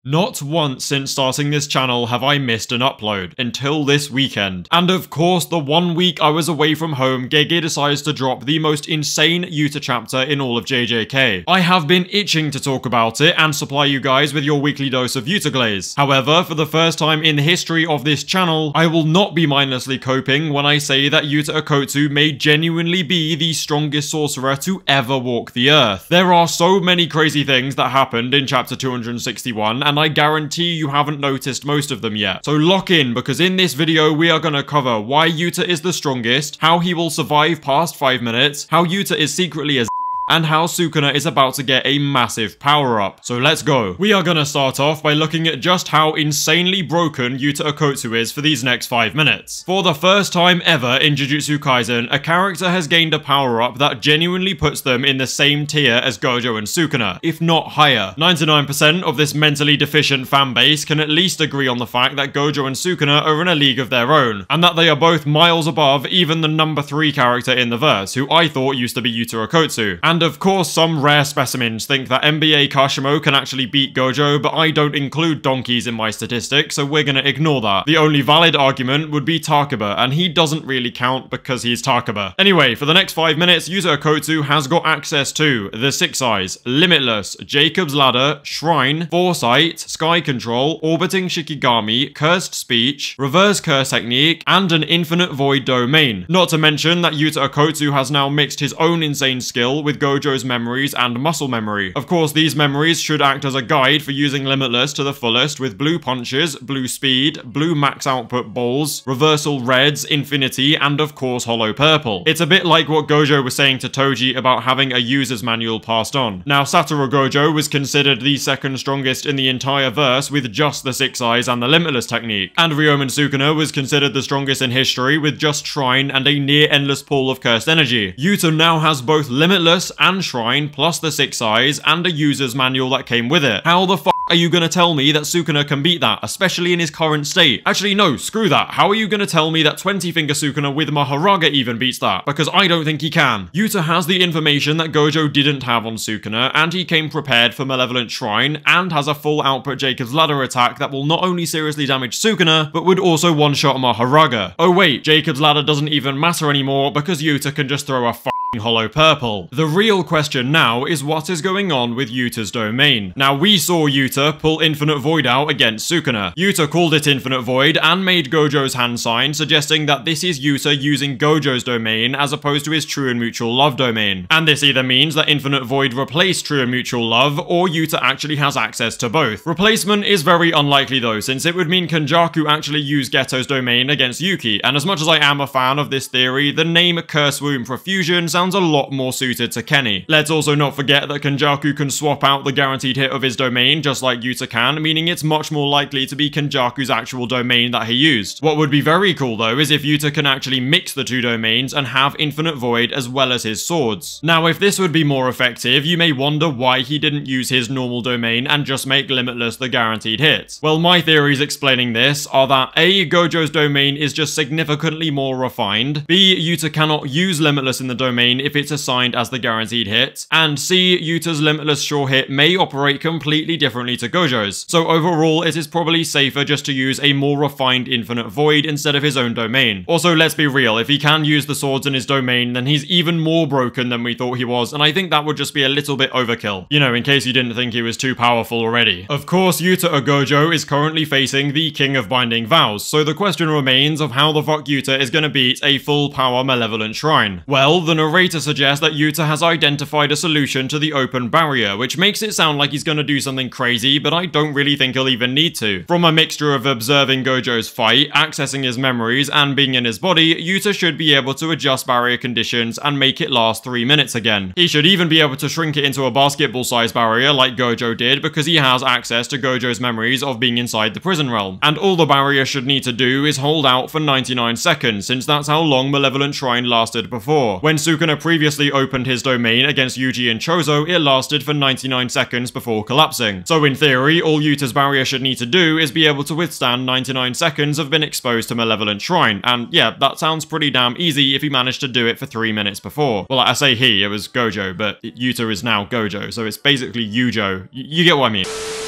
Not once since starting this channel have I missed an upload, until this weekend. And of course, the 1 week I was away from home, Gege decides to drop the most insane Yuta chapter in all of JJK. I have been itching to talk about it and supply you guys with your weekly dose of Yuta glaze. However, for the first time in the history of this channel, I will not be mindlessly coping when I say that Yuta Okkotsu may genuinely be the strongest sorcerer to ever walk the earth. There are so many crazy things that happened in chapter 261, and I guarantee you haven't noticed most of them yet. So lock in, because in this video we are gonna cover why Yuta is the strongest, how he will survive past 5 minutes, how Yuta is secretly a and how Sukuna is about to get a massive power-up. So let's go. We are gonna start off by looking at just how insanely broken Yuta Okkotsu is for these next 5 minutes. For the first time ever in Jujutsu Kaisen, a character has gained a power-up that genuinely puts them in the same tier as Gojo and Sukuna, if not higher. 99% of this mentally deficient fanbase can at least agree on the fact that Gojo and Sukuna are in a league of their own, and that they are both miles above even the number 3 character in the verse, who I thought used to be Yuta Okkotsu. And of course, some rare specimens think that NBA Kashimo can actually beat Gojo, but I don't include donkeys in my statistics, so we're gonna ignore that. The only valid argument would be Takaba, and he doesn't really count because he's Takaba. Anyway, for the next 5 minutes, Yuta Okkotsu has got access to the 6 Eyes, Limitless, Jacob's Ladder, Shrine, Foresight, Sky Control, Orbiting Shikigami, Cursed Speech, Reverse Curse Technique, and an Infinite Void Domain. Not to mention that Yuta Okkotsu has now mixed his own insane skill with Gojo's memories and muscle memory. Of course, these memories should act as a guide for using Limitless to the fullest with blue punches, blue speed, blue max output balls, reversal reds, infinity, and of course hollow purple. It's a bit like what Gojo was saying to Toji about having a user's manual passed on. Now, Satoru Gojo was considered the second strongest in the entire verse with just the 6 Eyes and the Limitless technique, and Ryomen Sukuna was considered the strongest in history with just Shrine and a near endless pool of cursed energy. Yuta now has both Limitless and Shrine, plus the 6 Eyes, and a user's manual that came with it. How the f are you gonna tell me that Sukuna can beat that, especially in his current state? Actually, no, screw that. How are you gonna tell me that 20-finger Sukuna with Maharaga even beats that? Because I don't think he can. Yuta has the information that Gojo didn't have on Sukuna, and he came prepared for Malevolent Shrine, and has a full output Jacob's Ladder attack that will not only seriously damage Sukuna, but would also one-shot Maharaga. Oh wait, Jacob's Ladder doesn't even matter anymore because Yuta can just throw a hollow purple. The real question now is what is going on with Yuta's domain. Now, we saw Yuta pull Infinite Void out against Sukuna. Yuta called it Infinite Void and made Gojo's hand sign, suggesting that this is Yuta using Gojo's domain as opposed to his True and Mutual Love domain. And this either means that Infinite Void replaced True and Mutual Love, or Yuta actually has access to both. Replacement is very unlikely though, since it would mean Kenjaku actually used Geto's domain against Yuki, and as much as I am a fan of this theory, the name Curse Womb Profusion sounds a lot more suited to Kenny. Let's also not forget that Kenjaku can swap out the guaranteed hit of his domain just like Yuta can, meaning it's much more likely to be Kenjaku's actual domain that he used. What would be very cool though is if Yuta can actually mix the two domains and have Infinite Void as well as his swords. Now, if this would be more effective, you may wonder why he didn't use his normal domain and just make Limitless the guaranteed hit. Well, my theories explaining this are that A, Gojo's domain is just significantly more refined, B, Yuta cannot use Limitless in the domain if it's assigned as the guaranteed hit, and C, Yuta's Limitless sure hit may operate completely differently to Gojo's. So overall, it is probably safer just to use a more refined Infinite Void instead of his own domain. Also, let's be real, if he can use the swords in his domain, then he's even more broken than we thought he was, and I think that would just be a little bit overkill. You know, in case you didn't think he was too powerful already. Of course, Yuta Gojo is currently facing the King of Binding Vows, so the question remains of how the fuck Yuta is gonna beat a full power Malevolent Shrine. Well, the narrator suggests that Yuta has identified a solution to the open barrier, which makes it sound like he's gonna do something crazy, but I don't really think he'll even need to. From a mixture of observing Gojo's fight, accessing his memories, and being in his body, Yuta should be able to adjust barrier conditions and make it last 3 minutes again. He should even be able to shrink it into a basketball-sized barrier like Gojo did, because he has access to Gojo's memories of being inside the prison realm. And all the barrier should need to do is hold out for 99 seconds, since that's how long Malevolent Shrine lasted before. When Sukuna previously opened his domain against Yuji and Chozo, it lasted for 99 seconds before collapsing. So in theory, all Yuta's barrier should need to do is be able to withstand 99 seconds of being exposed to Malevolent Shrine, and yeah, that sounds pretty damn easy if he managed to do it for 3 minutes before. Well, I say he, it was Gojo, but Yuta is now Gojo, so it's basically Yujo. You get what I mean.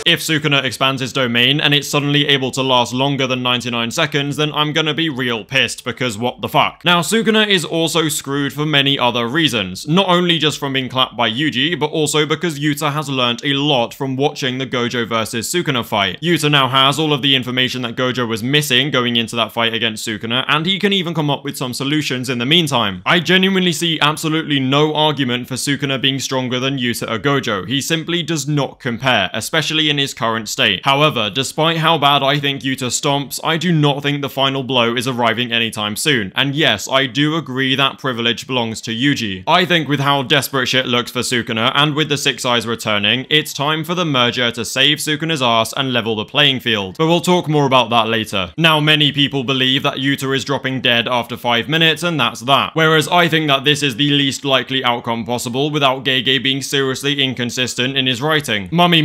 If Sukuna expands his domain and it's suddenly able to last longer than 99 seconds, then I'm gonna be real pissed, because what the fuck. Now, Sukuna is also screwed for many other reasons, not only just from being clapped by Yuji, but also because Yuta has learnt a lot from watching the Gojo versus Sukuna fight. Yuta now has all of the information that Gojo was missing going into that fight against Sukuna, and he can even come up with some solutions in the meantime. I genuinely see absolutely no argument for Sukuna being stronger than Yuta or Gojo. He simply does not compare, especially in his current state. However, despite how bad I think Yuta stomps, I do not think the final blow is arriving anytime soon. And yes, I do agree that privilege belongs to Yuji. I think with how desperate shit looks for Sukuna, and with the Six Eyes returning, it's time for the merger to save Sukuna's ass and level the playing field. But we'll talk more about that later. Now, many people believe that Yuta is dropping dead after 5 minutes, and that's that. Whereas I think that this is the least likely outcome possible without Gege being seriously inconsistent in his writing. Mei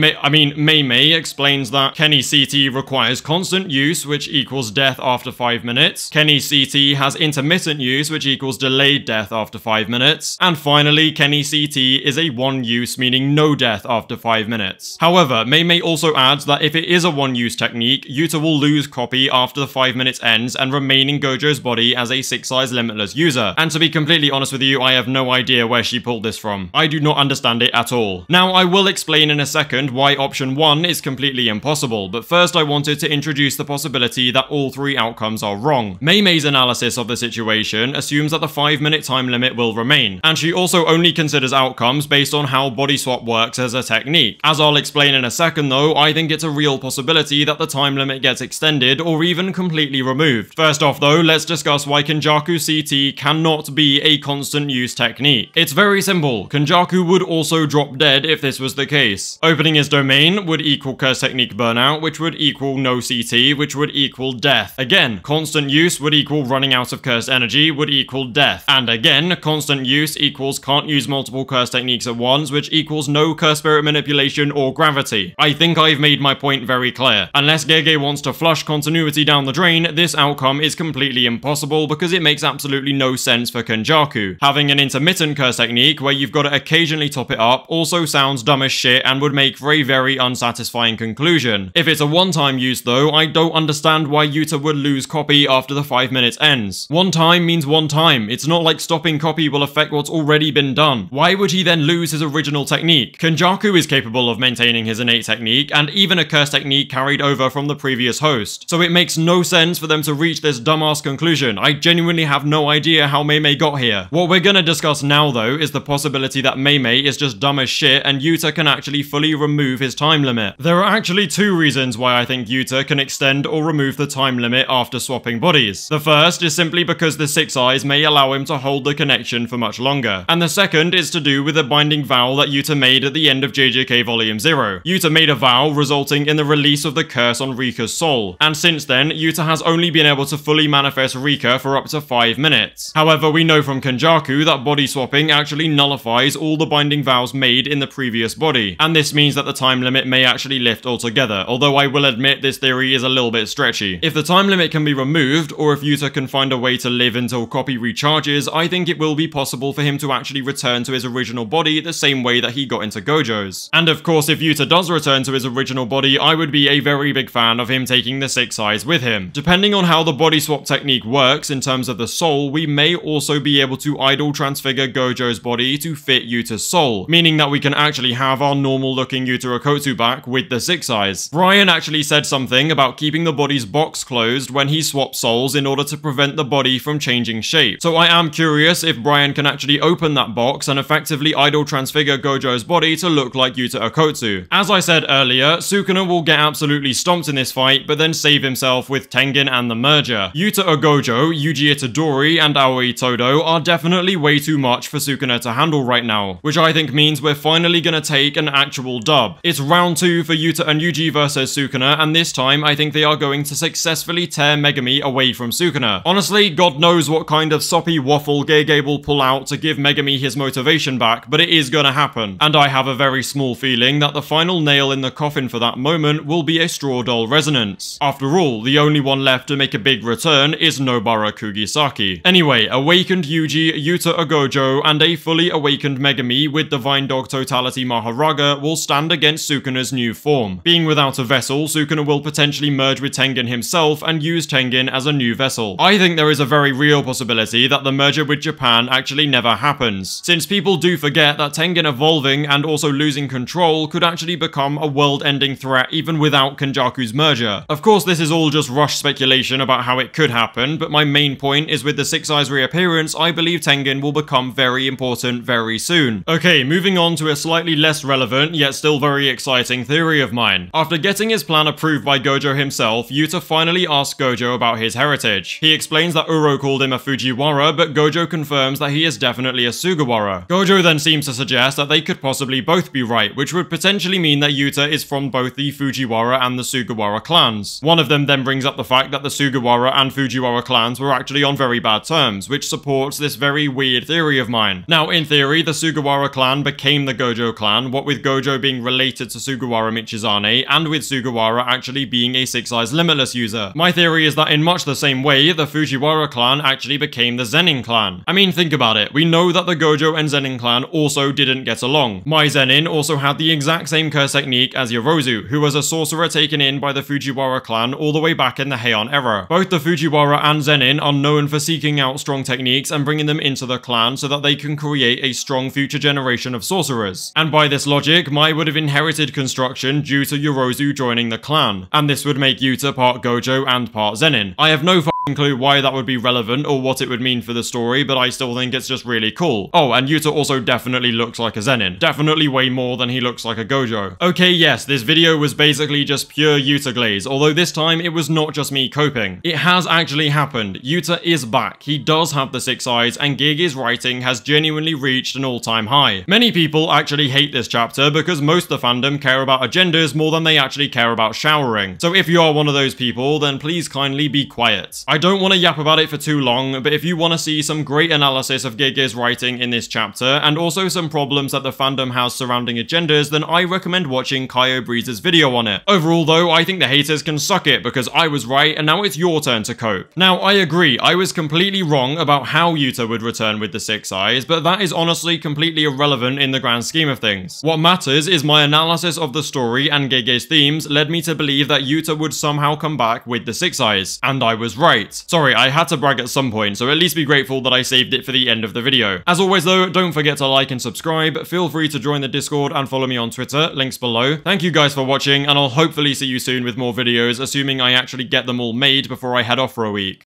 Mei explains that Kenny CT requires constant use, which equals death after 5 minutes. Kenny CT has intermittent use, which equals delayed death after 5 minutes. And finally, Kenny CT is a one use, meaning no death after 5 minutes. However, Mei Mei also adds that if it is a one use technique, Yuta will lose copy after the 5 minutes ends and remain in Gojo's body as a Six Eyes limitless user. And to be completely honest with you, I have no idea where she pulled this from. I do not understand it at all. Now, I will explain in a second why option 1 is completely impossible, but first I wanted to introduce the possibility that all 3 outcomes are wrong. Mei Mei's analysis of the situation assumes that the 5-minute time limit will remain, and she also only considers outcomes based on how body swap works as a technique. As I'll explain in a second though, I think it's a real possibility that the time limit gets extended or even completely removed. First off though, let's discuss why Kenjaku CT cannot be a constant use technique. It's very simple. Kenjaku would also drop dead if this was the case. Opening his domain would equal curse technique burnout, which would equal no CT, which would equal death. Again, constant use would equal running out of curse energy, would equal death. And again, constant use equals can't use multiple curse techniques at once, which equals no curse spirit manipulation or gravity. I think I've made my point very clear. Unless Gege wants to flush continuity down the drain, this outcome is completely impossible because it makes absolutely no sense for Kenjaku. Having an intermittent curse technique where you've got to occasionally top it up also sounds dumb as shit and would make for a very unsatisfying conclusion. If it's a one-time use though, I don't understand why Yuta would lose copy after the 5 minutes ends. One time means one time. It's not like stopping copy will affect what's already been done. Why would he then lose his original technique? Kenjaku is capable of maintaining his innate technique and even a curse technique carried over from the previous host. So it makes no sense for them to reach this dumbass conclusion. I genuinely have no idea how Mei Mei got here. What we're gonna discuss now though is the possibility that Mei Mei is just dumb as shit and Yuta can actually fully remove his time limit. There are actually 2 reasons why I think Yuta can extend or remove the time limit after swapping bodies. The first is simply because the Six Eyes may allow him to hold the connection for much longer. And the second is to do with the binding vow that Yuta made at the end of JJK Volume 0. Yuta made a vow resulting in the release of the curse on Rika's soul. And since then, Yuta has only been able to fully manifest Rika for up to 5 minutes. However, we know from Kenjaku that body swapping actually nullifies all the binding vows made in the previous body. And this means that the time limit may actually lift altogether, although I will admit this theory is a little bit stretchy. If the time limit can be removed, or if Yuta can find a way to live until copy recharges, I think it will be possible for him to actually return to his original body the same way that he got into Gojo's. And of course, if Yuta does return to his original body, I would be a very big fan of him taking the Six Eyes with him. Depending on how the body swap technique works in terms of the soul, we may also be able to idle transfigure Gojo's body to fit Yuta's soul, meaning that we can actually have our normal looking Yuta Okkotsu back with the Six Eyes. Brian actually said something about keeping the body's box closed when he swaps souls in order to prevent the body from changing shape. So I am curious if Brian can actually open that box and effectively idle transfigure Gojo's body to look like Yuta Okkotsu. As I said earlier, Sukuna will get absolutely stomped in this fight, but then save himself with Tengen and the merger. Yuta or Gojo, Yuji Itadori, and Aoi Todo are definitely way too much for Sukuna to handle right now, which I think means we're finally gonna take an actual dub. It's round 2 for Yuta and Yuji versus Sukuna, and this time I think they are going to successfully tear Megami away from Sukuna. Honestly, God knows what kind of soppy waffle Gege will pull out to give Megami his motivation back, but it is gonna happen. And I have a very small feeling that the final nail in the coffin for that moment will be a straw doll resonance. After all, the only one left to make a big return is Nobara Kugisaki. Anyway, awakened Yuji, Yuta or Gojo, and a fully awakened Megami with Divine Dog Totality Maharaga will stand against Sukuna's its new form. Being without a vessel, Sukuna will potentially merge with Tengen himself and use Tengen as a new vessel. I think there is a very real possibility that the merger with Japan actually never happens, since people do forget that Tengen evolving and also losing control could actually become a world-ending threat even without Kenjaku's merger. Of course, this is all just rush speculation about how it could happen, but my main point is with the Six Eyes reappearance, I believe Tengen will become very important very soon. Okay, moving on to a slightly less relevant, yet still very exciting theory of mine. After getting his plan approved by Gojo himself, Yuta finally asks Gojo about his heritage. He explains that Uro called him a Fujiwara, but Gojo confirms that he is definitely a Sugawara. Gojo then seems to suggest that they could possibly both be right, which would potentially mean that Yuta is from both the Fujiwara and the Sugawara clans. One of them then brings up the fact that the Sugawara and Fujiwara clans were actually on very bad terms, which supports this very weird theory of mine. Now, in theory, the Sugawara clan became the Gojo clan, what with Gojo being related to Sugawara Michizane, and with Sugawara actually being a Six Eyes Limitless user. My theory is that in much the same way, the Fujiwara clan actually became the Zenin clan. I mean, think about it. We know that the Gojo and Zenin clan also didn't get along. Mai Zenin also had the exact same curse technique as Yorozu, who was a sorcerer taken in by the Fujiwara clan all the way back in the Heian era. Both the Fujiwara and Zenin are known for seeking out strong techniques and bringing them into the clan so that they can create a strong future generation of sorcerers. And by this logic, Mai would have inherited construction due to Yorozu joining the clan, and this would make Yuta part Gojo and part Zenin. I have no clue why that would be relevant or what it would mean for the story, but I still think it's just really cool. Oh, and Yuta also definitely looks like a Zenin. Definitely way more than he looks like a Gojo. Okay, yes, this video was basically just pure Yuta glaze, although this time it was not just me coping. It has actually happened. Yuta is back. He does have the Six Eyes, and Gege's writing has genuinely reached an all-time high. Many people actually hate this chapter because most of the fandom care about agendas more than they actually care about showering. So if you are one of those people, then please kindly be quiet. I don't want to yap about it for too long, but if you want to see some great analysis of Gege's writing in this chapter, and also some problems that the fandom has surrounding agendas, then I recommend watching Kaio Breeze's video on it. Overall though, I think the haters can suck it because I was right and now it's your turn to cope. Now, I agree, I was completely wrong about how Yuta would return with the Six Eyes, but that is honestly completely irrelevant in the grand scheme of things. What matters is my analysis of the story and Gege's themes led me to believe that Yuta would somehow come back with the Six Eyes, and I was right. Sorry, I had to brag at some point, so at least be grateful that I saved it for the end of the video. As always though, don't forget to like and subscribe, feel free to join the Discord and follow me on Twitter, links below. Thank you guys for watching, and I'll hopefully see you soon with more videos, assuming I actually get them all made before I head off for a week.